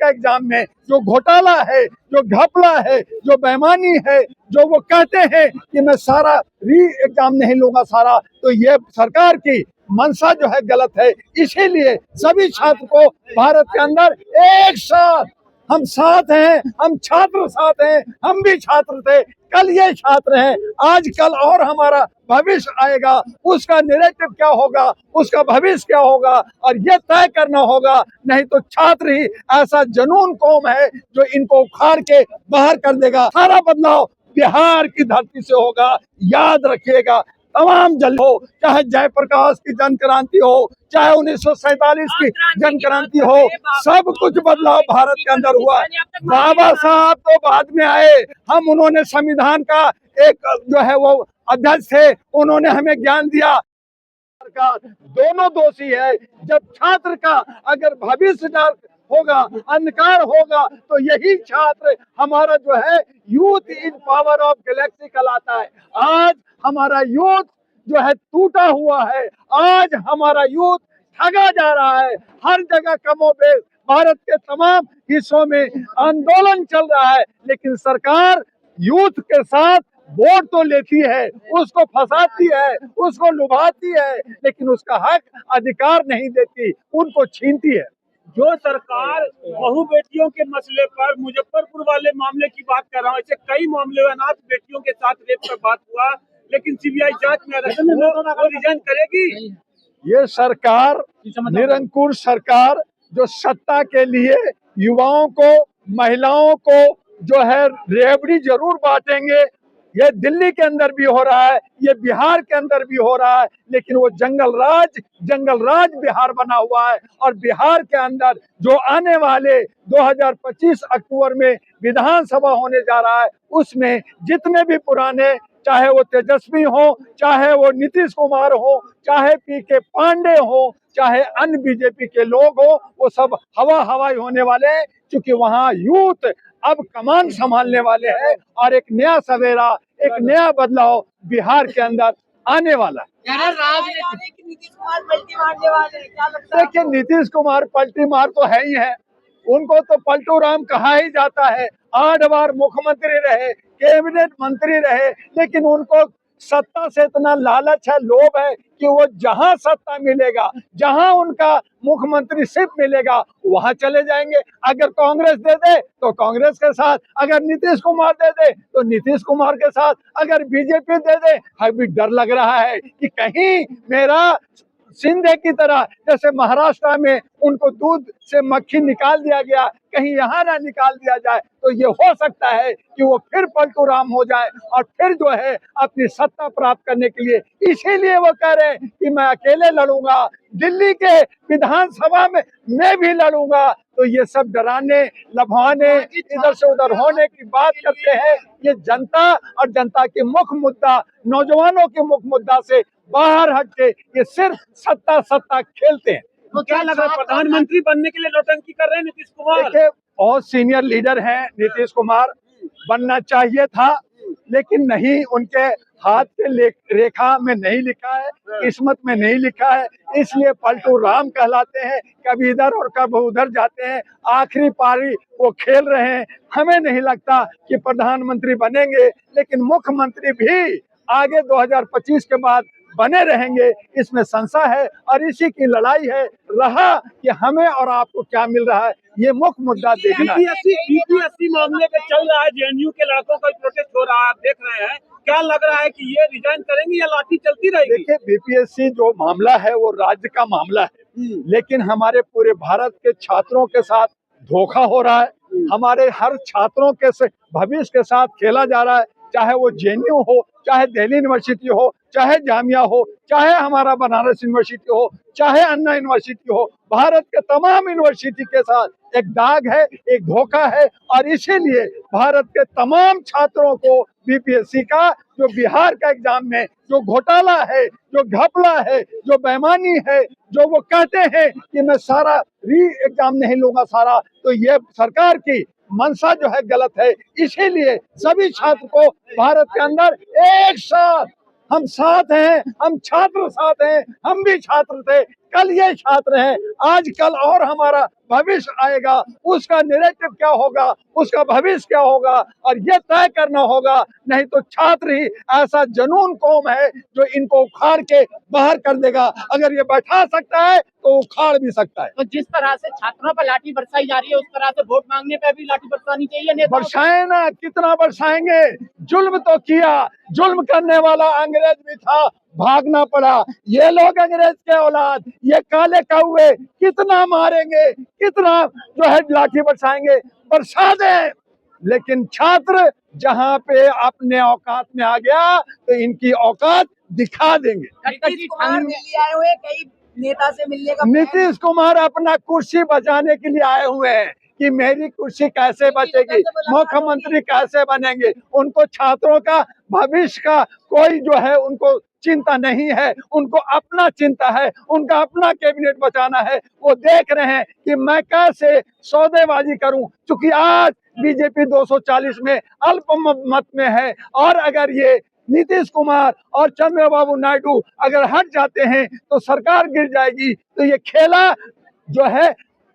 का एग्जाम में जो घोटाला है, जो घपला है, जो बेईमानी है, जो वो कहते हैं कि मैं सारा री एग्जाम नहीं लूंगा सारा, तो ये सरकार की मंशा जो है गलत है। इसीलिए सभी छात्र को भारत के अंदर एक साथ हम साथ हैं, हम छात्र साथ हैं, हम भी छात्र थे, कल ये छात्र हैं, आज कल और हमारा भविष्य आएगा, उसका नैरेटिव क्या होगा, उसका भविष्य क्या होगा, और ये तय करना होगा। नहीं तो छात्र ही ऐसा जनून कौम है जो इनको उखाड़ के बाहर कर देगा। सारा बदलाव बिहार की धरती से होगा, याद रखिएगा। तमाम जल हो, चाहे जयप्रकाश की जन क्रांति हो, चाहे 1947 की जन क्रांति हो, सब कुछ बदलाव भारत के अंदर हुआ। बाबा साहब तो बाद में आए, हम उन्होंने संविधान का एक जो है वो अध्यक्ष थे, उन्होंने हमें ज्ञान दिया। सरकार दोनों दोषी है। जब छात्र का अगर भविष्य होगा, अंधकार होगा, तो यही छात्र हमारा जो है youth is power of Galaxy कहलाता है। आज हमारा यूथ जो है टूटा हुआ है, आज हमारा यूथ ठगा जा रहा है। हर जगह कमोबेश भारत के तमाम हिस्सों में आंदोलन चल रहा है, लेकिन सरकार यूथ के साथ वोट तो लेती है, उसको फंसाती है, उसको लुभाती है, लेकिन उसका हक अधिकार नहीं देती, उनको छीनती है। जो सरकार बहु बेटियों के मसले पर मुजफ्फरपुर वाले मामले की बात कर रहा हूँ, ऐसे कई मामले अनाथ बेटियों के साथ रेप पर बात हुआ, लेकिन सीबीआई जांच में वो रिजाइन करेगी। ये सरकार निरंकुश सरकार जो सत्ता के लिए युवाओं को, महिलाओं को जो है रेवड़ी जरूर बांटेंगे। ये दिल्ली के अंदर भी हो रहा है, ये बिहार के अंदर भी हो रहा है, लेकिन वो जंगल राज बिहार बना हुआ है। और बिहार के अंदर जो आने वाले 2025 अक्टूबर में विधानसभा होने जा रहा है, उसमें जितने भी पुराने, चाहे वो तेजस्वी हो, चाहे वो नीतीश कुमार हो, चाहे पीके पांडे हो, चाहे अन्य बीजेपी के लोग हो, वो सब हवाई होने वाले हैं, क्योंकि वहाँ यूथ अब कमान संभालने वाले हैं और एक नया सवेरा, एक नया बदलाव बिहार के अंदर आने वाला है। देखिए, नीतीश कुमार पलटी मार तो है ही है, उनको तो पलटू राम कहा ही जाता है। 8 बार मुख्यमंत्री रहे, कैबिनेट मंत्री रहे, लेकिन उनको सत्ता से इतना लालच है, लोभ है कि वो जहां सत्ता मिलेगा, जहां उनका मुख्यमंत्री सिर्फ मिलेगा, वहां चले जाएंगे। अगर कांग्रेस दे दे तो कांग्रेस के साथ, अगर नीतीश कुमार दे दे तो नीतीश कुमार के साथ, अगर बीजेपी दे दे, अभी डर लग रहा है कि कहीं मेरा सिंधे की तरह जैसे महाराष्ट्र में उनको दूध से मक्खी निकाल दिया गया, कहीं यहाँ ना निकाल दिया जाए, तो ये हो सकता है कि वो फिर पलटू राम हो जाए और फिर जो है अपनी सत्ता प्राप्त करने के लिए, इसीलिए वो कह रहे हैं कि मैं अकेले लड़ूंगा, दिल्ली के विधानसभा में मैं भी लड़ूंगा। तो ये सब डराने, लभाने, इधर से उधर होने की बात करते हैं। ये जनता और जनता के मुख्य मुद्दा, नौजवानों के मुख्य मुद्दा से बाहर हट के ये सिर्फ सत्ता खेलते हैं। तो क्या लग रहा है, प्रधानमंत्री बनने के लिए नौटंकी कर रहे हैं नीतीश कुमार? देखिए, बहुत सीनियर लीडर हैं नीतीश कुमार, बनना चाहिए था, लेकिन नहीं, उनके हाथ के रेखा में नहीं लिखा है, किस्मत में नहीं लिखा है, इसलिए पलटू राम कहलाते हैं। कभी इधर और कभी उधर जाते हैं, आखिरी पारी वो खेल रहे हैं। हमें नहीं लगता कि प्रधानमंत्री बनेंगे, लेकिन मुख्यमंत्री भी आगे 2025 के बाद बने रहेंगे, इसमें संशय है। और इसी की लड़ाई है रहा कि हमें और आपको क्या मिल रहा है, ये मुख्य मुद्दा देखना है। बीपीएससी मामले पे चल रहा है, जेएनयू के लड़कों का प्रोटेस्ट हो रहा है, आप देख रहे हैं, क्या लग रहा है कि ये रिजाइन करेंगे या लाठी चलती रहेगी? देखिए, बीपीएससी जो मामला है वो राज्य का मामला है, लेकिन हमारे पूरे भारत के छात्रों के साथ धोखा हो रहा है। हमारे हर छात्रों के भविष्य के साथ खेला जा रहा है, चाहे वो जेएनयू हो, चाहे दिल्ली यूनिवर्सिटी हो, चाहे जामिया हो, चाहे हमारा बनारस यूनिवर्सिटी हो, चाहे अन्ना यूनिवर्सिटी हो, भारत के तमाम यूनिवर्सिटी के साथ एक दाग है, एक धोखा है। और इसीलिए भारत के तमाम छात्रों को बीपीएससी का जो बिहार का एग्जाम में जो घोटाला है, जो घपला है, जो बेईमानी है, जो वो कहते हैं कि मैं सारा री एग्जाम नहीं लूंगा सारा, तो ये सरकार की मंशा जो है गलत है। इसीलिए सभी छात्र को भारत के अंदर एक साथ हम साथ हैं, हम छात्र साथ हैं, हम भी छात्र थे, कल ये छात्र हैं, आज कल और हमारा भविष्य आएगा, उसका नैरेटिव क्या होगा, उसका भविष्य क्या होगा, और ये तय करना होगा। नहीं तो छात्र ही ऐसा जनून कौम है जो इनको उखाड़ के बाहर कर देगा। अगर ये बैठा सकता है तो उखाड़ भी सकता है। तो जिस तरह से छात्रों पर लाठी बरसाई जा रही है, उस तरह से वोट मांगने पे भी लाठी बरसानी चाहिए नेताओं को। बरसाए ना, कितना बरसाएंगे? जुल्म तो किया, जुल्म करने वाला अंग्रेज भी था, भागना पड़ा। ये लोग अंग्रेज के औलाद, ये काले कौवे कितना मारेंगे, कितना जो है लाठी बरसाएंगे, बरसा दें। लेकिन छात्र जहां पे अपने औकात में आ गया तो इनकी औकात दिखा देंगे। नीतीश कुमार दिल्ली आए हुए, कई नेता से मिलने का नीतीश कुमार अपना कुर्सी बचाने के लिए आए हुए हैं कि मेरी कुर्सी कैसे बचेगी, मुख्यमंत्री कैसे बनेंगे। उनको छात्रों का भविष्य का कोई जो है उनको चिंता नहीं है, उनको अपना चिंता है, उनका अपना कैबिनेट बचाना है। वो देख रहे हैं कि मैं कैसे सौदेबाजी करूं, क्योंकि आज बीजेपी 240 में अल्पमत में है, और अगर ये नीतीश कुमार और चंद्रबाबू नायडू अगर हट जाते हैं तो सरकार गिर जाएगी। तो ये खेला जो है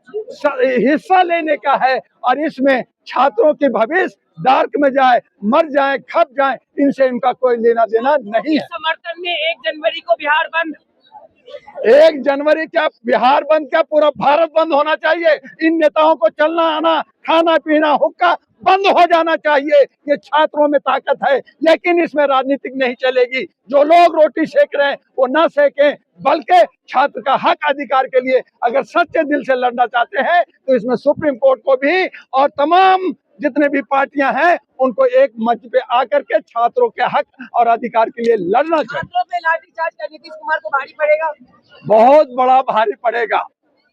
हिस्सा लेने का है, और इसमें छात्रों के भविष्य डार्क में जाए, मर जाए, खप जाए, इनसे इनका कोई लेना देना नहीं है। समर्थन में 1 जनवरी को बिहार बंद। 1 जनवरी क्या बिहार बंद, क्या पूरा भारत बंद होना चाहिए? इन नेताओं को चलना आना, खाना पीना, हुक्का बंद हो जाना चाहिए। ये छात्रों में ताकत है, लेकिन इसमें राजनीतिक नहीं चलेगी। जो लोग रोटी सेक रहे हैं वो ना सेकें, बल्कि छात्र का हक अधिकार के लिए अगर सच्चे दिल से लड़ना चाहते हैं तो इसमें सुप्रीम कोर्ट को भी और तमाम जितने भी पार्टियां हैं उनको एक मंच पे आकर के छात्रों के हक और अधिकार के लिए लड़ना चाहिए। छात्रों पे लाठीचार्ज का नीतीश कुमार को भारी पड़ेगा। बहुत बड़ा भारी पड़ेगा।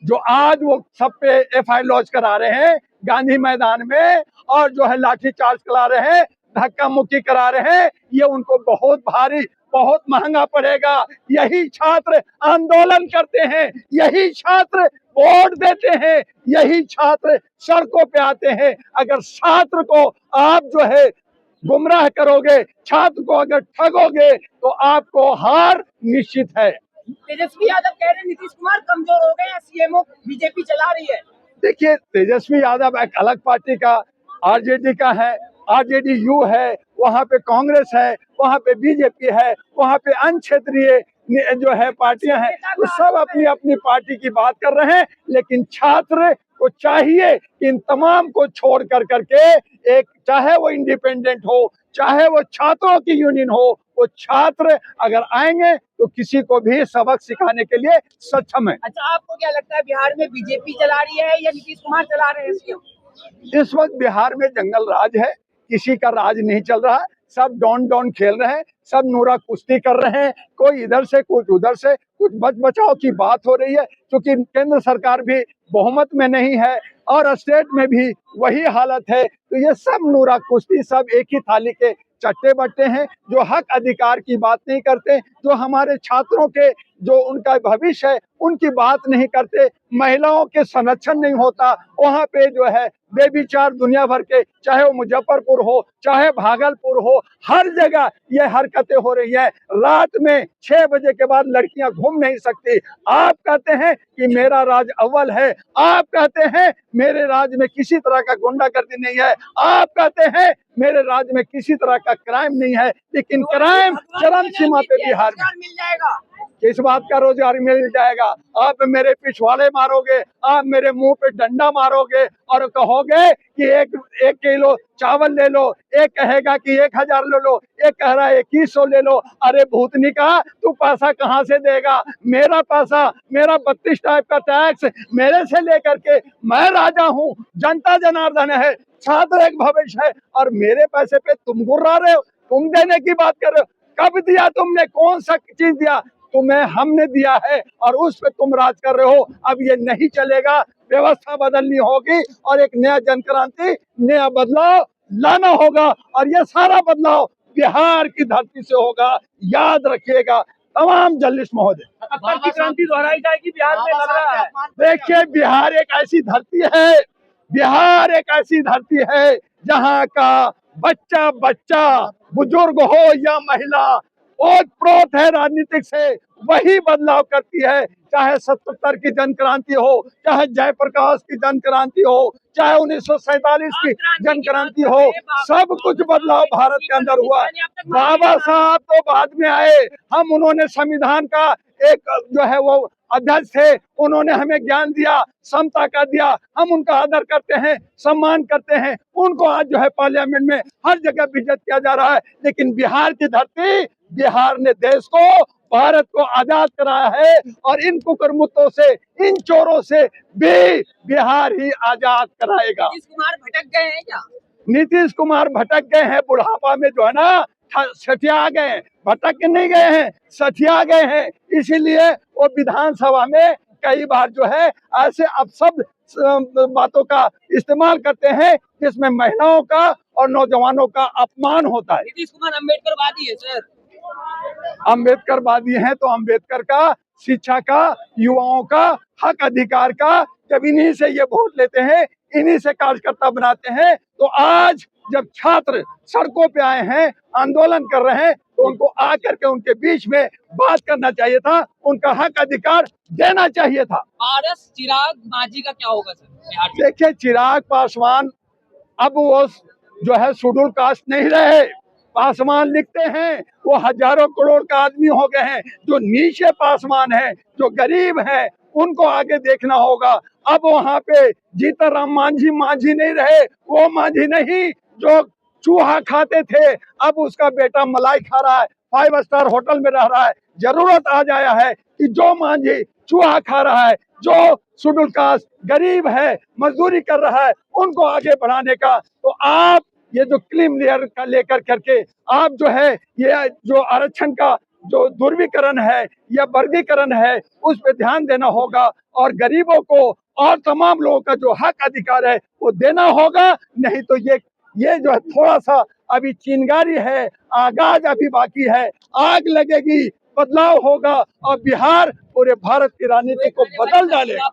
जो आज वो सब पे एफआईआर लॉन्च करा रहे हैं गांधी मैदान में, और जो है लाठी चार्ज करा रहे हैं, धक्का मुक्की करा रहे हैं, ये उनको बहुत भारी, बहुत महंगा पड़ेगा। यही छात्र आंदोलन करते हैं, यही छात्र वोट देते हैं, यही छात्र सड़कों पे आते हैं। अगर छात्र को आप जो है गुमराह करोगे, छात्र को अगर ठगोगे तो आपको हार निश्चित है। तेजस्वी यादव कह रहे हैं नीतीश कुमार कमजोर हो गए हैं, सीएमओ बीजेपी चला रही है। देखिए, तेजस्वी यादव एक अलग पार्टी का, आरजेडी का है, आरजेडी यू है, वहाँ पे कांग्रेस है, वहाँ पे बीजेपी है, वहाँ पे अन्य क्षेत्रीय जो है पार्टियां हैं, वो सब अपनी अपनी पार्टी की बात कर रहे हैं। लेकिन छात्र को चाहिए कि इन तमाम को छोड़ कर करके एक, चाहे वो इंडिपेंडेंट हो, चाहे वो छात्रों की यूनियन हो, वो छात्र अगर आएंगे तो किसी को भी सबक सिखाने के लिए सक्षम है। अच्छा, आपको क्या लगता है बिहार में बीजेपी चला रही है या नीतीश कुमार चला रहे हैं सीएम? इस वक्त बिहार में जंगल राज है, किसी का राज नहीं चल रहा। सब डॉन डॉन खेल रहे हैं, सब नूरा कुश्ती कर रहे हैं, कोई इधर से कुछ उधर से, कुछ बच बचाव की बात हो रही है, क्योंकि केंद्र सरकार भी बहुमत में नहीं है और स्टेट में भी वही हालत है। तो ये सब नूरा कुश्ती, सब एक ही थाली के चट्टे बट्टे हैं, जो हक अधिकार की बात नहीं करते, जो हमारे छात्रों के जो उनका भविष्य है उनकी बात नहीं करते, महिलाओं के संरक्षण नहीं होता। वहाँ पे जो है बेविचार दुनिया भर के, चाहे वो मुजफ्फरपुर हो, चाहे भागलपुर हो, हर जगह ये हरकतें हो रही है। रात में 6 बजे के बाद लड़कियां घूम नहीं सकती। आप कहते हैं कि मेरा राज अव्वल है, आप कहते हैं मेरे राज्य में किसी तरह का गुंडागर्दी नहीं है, आप कहते हैं मेरे राज्य में किसी तरह का क्राइम नहीं है, लेकिन क्राइम चरम सीमा पे बिहार में। मिल जाएगा। किस बात का रोजगार मिल जाएगा? आप मेरे पिछवाड़े मारोगे, आप मेरे मुंह पे डंडा मारोगे और कहोगे कि एक किलो चावल ले लो, एक कहेगा कि 1000 ले लो, एक कह रहा है 2100 ले लो। अरे भूतनी का, तू पैसा कहाँ से देगा? मेरा पैसा, मेरा 32 टाइप का टैक्स मेरे से लेकर के, मैं राजा हूँ, जनता जनार्दन है, छात्र एक भविष्य है, और मेरे पैसे पे तुम गुर्रा रहे हो, तुम देने की बात कर रहे हो। कब दिया तुमने? कौन सा चीज दिया तुम्हें? हमने दिया है और उस पे तुम राज कर रहे हो। अब ये नहीं चलेगा, व्यवस्था बदलनी होगी और एक नया जनक्रांति, नया बदलाव लाना होगा, और ये सारा बदलाव बिहार की धरती से होगा। याद रखिएगा तमाम जर्नलिस्ट महोदय। अक्सर की क्रांति दोहराई जाएगी बिहार में, लग रहा है। देखिए, बिहार एक ऐसी धरती है, बिहार एक ऐसी धरती है जहाँ का बच्चा बच्चा, बुजुर्ग हो या महिला, ओत प्रोत है राजनीतिक से, वही बदलाव करती है। चाहे 77 की जन क्रांति हो, चाहे जयप्रकाश की जन क्रांति हो, चाहे 1947 की जन क्रांति हो, सब कुछ बदलाव भारत के अंदर हुआ। बाबा साहब तो बाद में आए, हम उन्होंने संविधान का एक जो है वो अध्यक्ष थे, उन्होंने हमें ज्ञान दिया, समता का दिया, हम उनका आदर करते हैं, सम्मान करते हैं। उनको आज जो है पार्लियामेंट में हर जगह बेइज्जत किया जा रहा है। लेकिन बिहार की धरती, बिहार ने देश को, भारत को आजाद कराया है और इन कुकर्मुत्तों से, इन चोरों से भी बिहार ही आजाद कराएगा। नीतीश कुमार भटक गए हैं क्या? नीतीश कुमार भटक गए हैं, बुढ़ापा में जो है ना सठिया गए हैं, भटक नहीं गए हैं, सठिया गए हैं। इसीलिए वो विधानसभा में कई बार जो है ऐसे अपशब्द बातों का इस्तेमाल करते हैं जिसमें महिलाओं का और नौजवानों का अपमान होता है। नीतीश कुमार अम्बेडकरवादी है सर। अम्बेडकरवादी हैं तो अम्बेडकर का, शिक्षा का, युवाओं का, हक अधिकार का, जब इन्हीं से ये वोट लेते हैं, इन्हीं से कार्यकर्ता बनाते हैं, तो आज जब छात्र सड़कों पे आए हैं, आंदोलन कर रहे हैं, तो उनको आकर के उनके बीच में बात करना चाहिए था, उनका हक अधिकार देना चाहिए था। पारस चिराग मांझी का क्या होगा सर बिहार में? देखिए, चिराग पासवान अब वो जो है शेड्यूल कास्ट नहीं रहे, पासवान लिखते हैं, वो हजारों करोड़ का आदमी हो गए हैं। जो नीचे पासवान है, जो गरीब है, उनको आगे देखना होगा। अब वहाँ पे जीतनराम मांझी मांझी नहीं रहे, वो मांझी नहीं जो चूहा खाते थे, अब उसका बेटा मलाई खा रहा है, 5 स्टार होटल में रह रहा है। जरूरत आ जाया है कि जो मांझी चूहा खा रहा है, जो शेड्यूल कास्ट गरीब है, मजदूरी कर रहा है, उनको आगे बढ़ाने का। तो आप ये जो क्लीन लेयर का लेकर करके आप जो है ये जो आरक्षण का जो ध्रुवीकरण है या वर्गीकरण है, उस पे ध्यान देना होगा और गरीबों को और तमाम लोगों का जो हक अधिकार है वो देना होगा। नहीं तो ये जो है थोड़ा सा अभी चिंगारी है, आगाज अभी बाकी है, आग लगेगी, बदलाव होगा और बिहार पूरे भारत की राजनीति को बदल डालेगा।